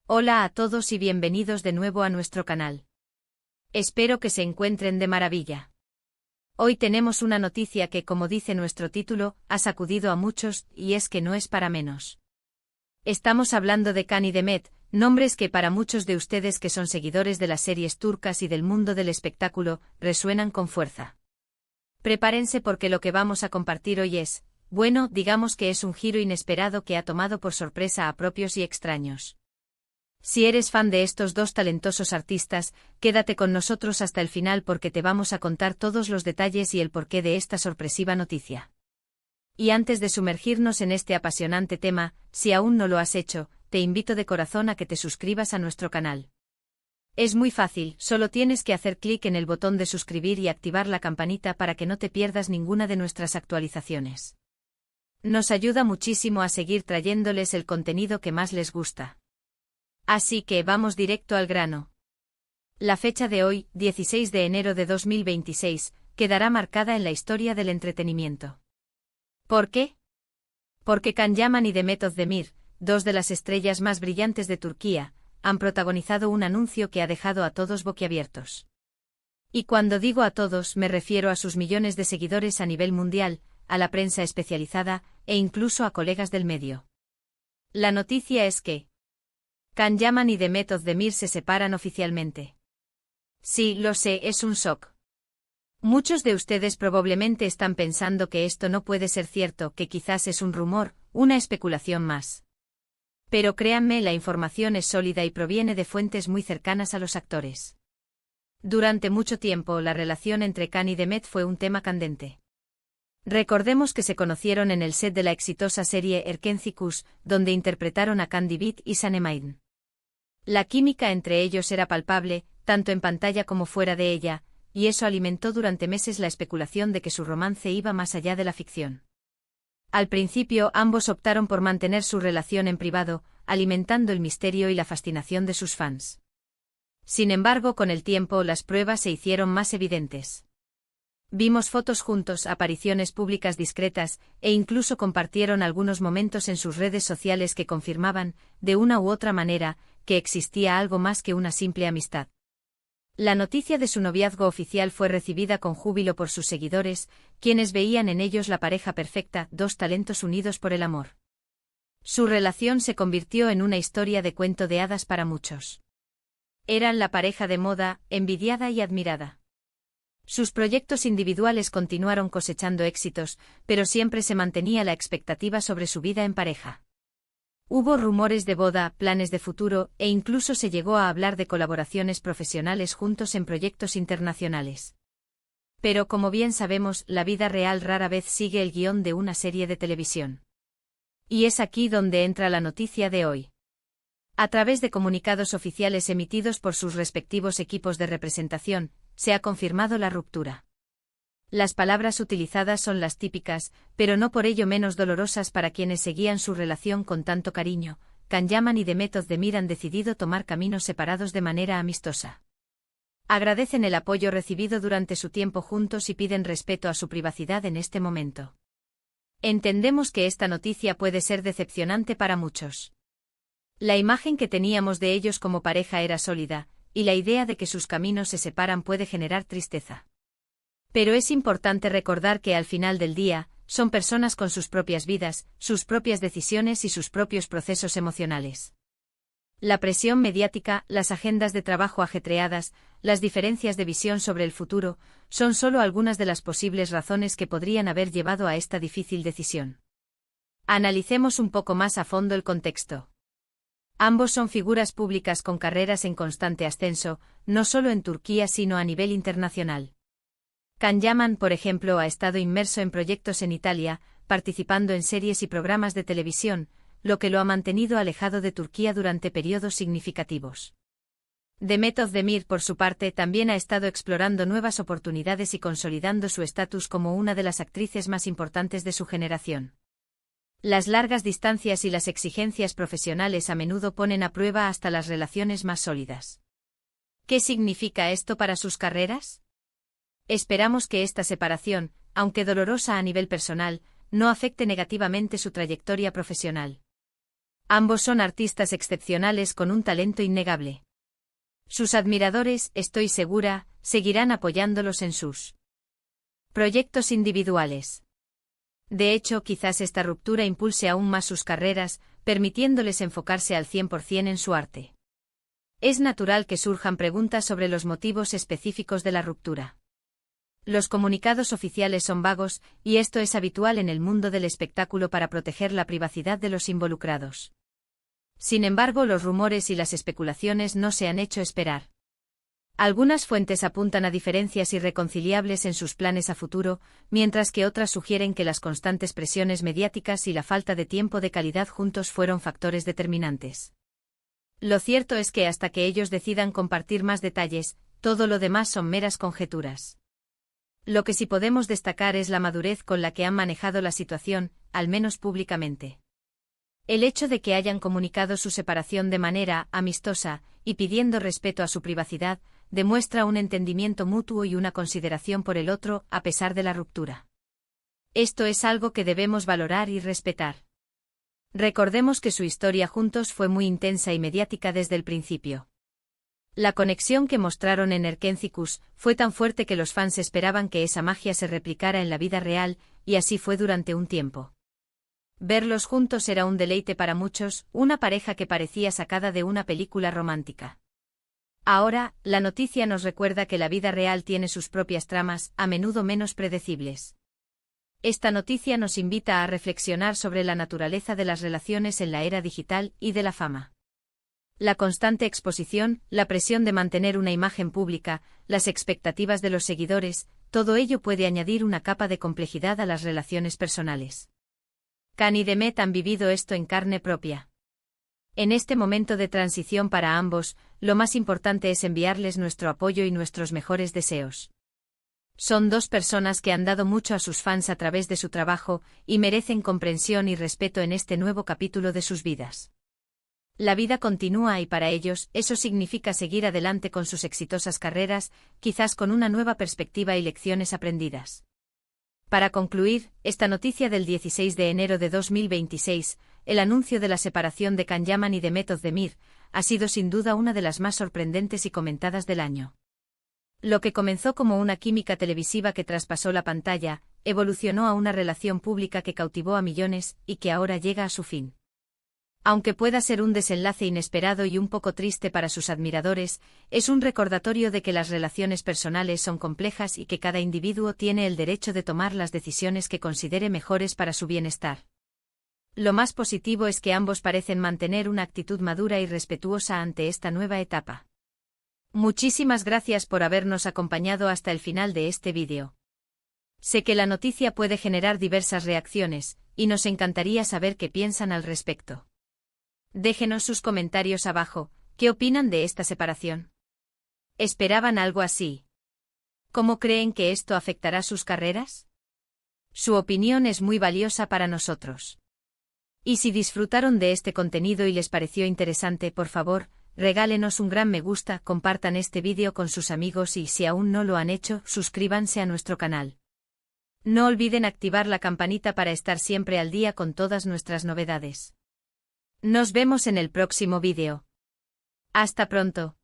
Hola a todos y bienvenidos de nuevo a nuestro canal. Espero que se encuentren de maravilla. Hoy tenemos una noticia que, como dice nuestro título, ha sacudido a muchos, y es que no es para menos. Estamos hablando de Can y Demet, nombres que para muchos de ustedes que son seguidores de las series turcas y del mundo del espectáculo, resuenan con fuerza. Prepárense porque lo que vamos a compartir hoy es, bueno, digamos que es un giro inesperado que ha tomado por sorpresa a propios y extraños. Si eres fan de estos dos talentosos artistas, quédate con nosotros hasta el final porque te vamos a contar todos los detalles y el porqué de esta sorpresiva noticia. Y antes de sumergirnos en este apasionante tema, si aún no lo has hecho, te invito de corazón a que te suscribas a nuestro canal. Es muy fácil, solo tienes que hacer clic en el botón de suscribir y activar la campanita para que no te pierdas ninguna de nuestras actualizaciones. Nos ayuda muchísimo a seguir trayéndoles el contenido que más les gusta. Así que vamos directo al grano. La fecha de hoy, 16 de enero de 2026, quedará marcada en la historia del entretenimiento. ¿Por qué? Porque Can Yaman y Demet Özdemir, dos de las estrellas más brillantes de Turquía, han protagonizado un anuncio que ha dejado a todos boquiabiertos. Y cuando digo a todos me refiero a sus millones de seguidores a nivel mundial, a la prensa especializada, e incluso a colegas del medio. La noticia es que Can Yaman y Demet Özdemir se separan oficialmente. Sí, lo sé, es un shock. Muchos de ustedes probablemente están pensando que esto no puede ser cierto, que quizás es un rumor, una especulación más. Pero créanme, la información es sólida y proviene de fuentes muy cercanas a los actores. Durante mucho tiempo, la relación entre Can y Demet fue un tema candente. Recordemos que se conocieron en el set de la exitosa serie Erkenci Kuş, donde interpretaron a Can Divit y Sanem. La química entre ellos era palpable, tanto en pantalla como fuera de ella, y eso alimentó durante meses la especulación de que su romance iba más allá de la ficción. Al principio ambos optaron por mantener su relación en privado, alimentando el misterio y la fascinación de sus fans. Sin embargo, con el tiempo las pruebas se hicieron más evidentes. Vimos fotos juntos, apariciones públicas discretas, e incluso compartieron algunos momentos en sus redes sociales que confirmaban, de una u otra manera, que existía algo más que una simple amistad. La noticia de su noviazgo oficial fue recibida con júbilo por sus seguidores, quienes veían en ellos la pareja perfecta, dos talentos unidos por el amor. Su relación se convirtió en una historia de cuento de hadas para muchos. Eran la pareja de moda, envidiada y admirada. Sus proyectos individuales continuaron cosechando éxitos, pero siempre se mantenía la expectativa sobre su vida en pareja. Hubo rumores de boda, planes de futuro, e incluso se llegó a hablar de colaboraciones profesionales juntos en proyectos internacionales. Pero como bien sabemos, la vida real rara vez sigue el guión de una serie de televisión. Y es aquí donde entra la noticia de hoy. A través de comunicados oficiales emitidos por sus respectivos equipos de representación, se ha confirmado la ruptura. Las palabras utilizadas son las típicas, pero no por ello menos dolorosas para quienes seguían su relación con tanto cariño. Can Yaman y Demet Özdemir han decidido tomar caminos separados de manera amistosa. Agradecen el apoyo recibido durante su tiempo juntos y piden respeto a su privacidad en este momento. Entendemos que esta noticia puede ser decepcionante para muchos. La imagen que teníamos de ellos como pareja era sólida, y la idea de que sus caminos se separan puede generar tristeza. Pero es importante recordar que al final del día, son personas con sus propias vidas, sus propias decisiones y sus propios procesos emocionales. La presión mediática, las agendas de trabajo ajetreadas, las diferencias de visión sobre el futuro, son solo algunas de las posibles razones que podrían haber llevado a esta difícil decisión. Analicemos un poco más a fondo el contexto. Ambos son figuras públicas con carreras en constante ascenso, no solo en Turquía sino a nivel internacional. Can Yaman, por ejemplo, ha estado inmerso en proyectos en Italia, participando en series y programas de televisión, lo que lo ha mantenido alejado de Turquía durante periodos significativos. Demet Özdemir, por su parte, también ha estado explorando nuevas oportunidades y consolidando su estatus como una de las actrices más importantes de su generación. Las largas distancias y las exigencias profesionales a menudo ponen a prueba hasta las relaciones más sólidas. ¿Qué significa esto para sus carreras? Esperamos que esta separación, aunque dolorosa a nivel personal, no afecte negativamente su trayectoria profesional. Ambos son artistas excepcionales con un talento innegable. Sus admiradores, estoy segura, seguirán apoyándolos en sus proyectos individuales. De hecho, quizás esta ruptura impulse aún más sus carreras, permitiéndoles enfocarse al 100% en su arte. Es natural que surjan preguntas sobre los motivos específicos de la ruptura. Los comunicados oficiales son vagos, y esto es habitual en el mundo del espectáculo para proteger la privacidad de los involucrados. Sin embargo, los rumores y las especulaciones no se han hecho esperar. Algunas fuentes apuntan a diferencias irreconciliables en sus planes a futuro, mientras que otras sugieren que las constantes presiones mediáticas y la falta de tiempo de calidad juntos fueron factores determinantes. Lo cierto es que hasta que ellos decidan compartir más detalles, todo lo demás son meras conjeturas. Lo que sí podemos destacar es la madurez con la que han manejado la situación, al menos públicamente. El hecho de que hayan comunicado su separación de manera amistosa y pidiendo respeto a su privacidad, demuestra un entendimiento mutuo y una consideración por el otro, a pesar de la ruptura. Esto es algo que debemos valorar y respetar. Recordemos que su historia juntos fue muy intensa y mediática desde el principio. La conexión que mostraron en Erkenciskus fue tan fuerte que los fans esperaban que esa magia se replicara en la vida real, y así fue durante un tiempo. Verlos juntos era un deleite para muchos, una pareja que parecía sacada de una película romántica. Ahora, la noticia nos recuerda que la vida real tiene sus propias tramas, a menudo menos predecibles. Esta noticia nos invita a reflexionar sobre la naturaleza de las relaciones en la era digital y de la fama. La constante exposición, la presión de mantener una imagen pública, las expectativas de los seguidores, todo ello puede añadir una capa de complejidad a las relaciones personales. Can y Demet han vivido esto en carne propia. En este momento de transición para ambos, lo más importante es enviarles nuestro apoyo y nuestros mejores deseos. Son dos personas que han dado mucho a sus fans a través de su trabajo, y merecen comprensión y respeto en este nuevo capítulo de sus vidas. La vida continúa y para ellos, eso significa seguir adelante con sus exitosas carreras, quizás con una nueva perspectiva y lecciones aprendidas. Para concluir, esta noticia del 16 de enero de 2026, el anuncio de la separación de Can Yaman y Demet Özdemir, ha sido sin duda una de las más sorprendentes y comentadas del año. Lo que comenzó como una química televisiva que traspasó la pantalla, evolucionó a una relación pública que cautivó a millones y que ahora llega a su fin. Aunque pueda ser un desenlace inesperado y un poco triste para sus admiradores, es un recordatorio de que las relaciones personales son complejas y que cada individuo tiene el derecho de tomar las decisiones que considere mejores para su bienestar. Lo más positivo es que ambos parecen mantener una actitud madura y respetuosa ante esta nueva etapa. Muchísimas gracias por habernos acompañado hasta el final de este vídeo. Sé que la noticia puede generar diversas reacciones, y nos encantaría saber qué piensan al respecto. Déjenos sus comentarios abajo, ¿qué opinan de esta separación? ¿Esperaban algo así? ¿Cómo creen que esto afectará sus carreras? Su opinión es muy valiosa para nosotros. Y si disfrutaron de este contenido y les pareció interesante, por favor, regálenos un gran me gusta, compartan este vídeo con sus amigos y si aún no lo han hecho, suscríbanse a nuestro canal. No olviden activar la campanita para estar siempre al día con todas nuestras novedades. Nos vemos en el próximo vídeo. Hasta pronto.